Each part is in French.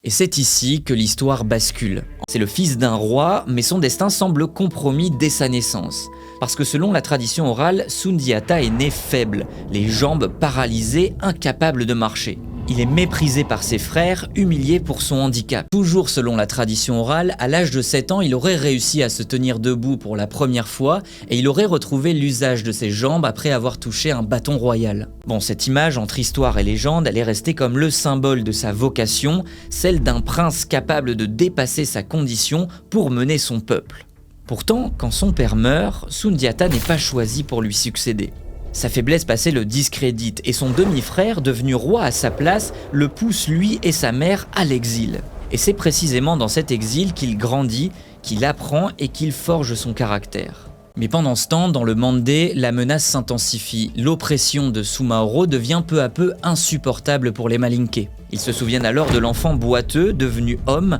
Et c'est ici que l'histoire bascule. C'est le fils d'un roi, mais son destin semble compromis dès sa naissance. Parce que selon la tradition orale, Sundiata est né faible, les jambes paralysées, incapable de marcher. Il est méprisé par ses frères, humilié pour son handicap. Toujours selon la tradition orale, à l'âge de 7 ans, il aurait réussi à se tenir debout pour la première fois et il aurait retrouvé l'usage de ses jambes après avoir touché un bâton royal. Bon, cette image entre histoire et légende, elle est restée comme le symbole de sa vocation, celle d'un prince capable de dépasser sa condition pour mener son peuple. Pourtant, quand son père meurt, Sundiata n'est pas choisi pour lui succéder. Sa faiblesse passée le discrédite et son demi-frère, devenu roi à sa place, le pousse lui et sa mère à l'exil. Et c'est précisément dans cet exil qu'il grandit, qu'il apprend et qu'il forge son caractère. Mais pendant ce temps, dans le Mandé, la menace s'intensifie. L'oppression de Sumaoro devient peu à peu insupportable pour les Malinké. Ils se souviennent alors de l'enfant boiteux, devenu homme,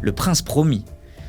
le prince promis.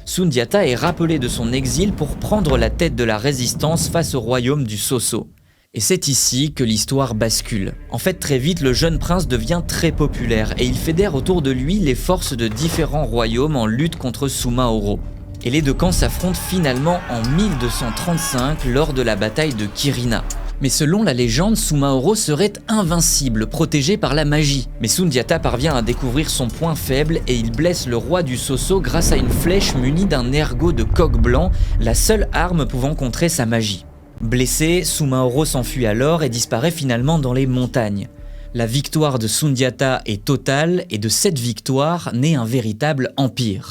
Sundiata est rappelé de son exil pour prendre la tête de la résistance face au royaume du Sosso. Et c'est ici que l'histoire bascule. En fait, très vite, le jeune prince devient très populaire et il fédère autour de lui les forces de différents royaumes en lutte contre Sumaoro. Et les deux camps s'affrontent finalement en 1235 lors de la bataille de Quirina. Mais selon la légende, Sumaoro serait invincible, protégé par la magie. Mais Sundiata parvient à découvrir son point faible et il blesse le roi du Sosso grâce à une flèche munie d'un ergot de coq blanc, la seule arme pouvant contrer sa magie. Blessé, Sumaoro s'enfuit alors et disparaît finalement dans les montagnes. La victoire de Sundiata est totale et de cette victoire naît un véritable empire.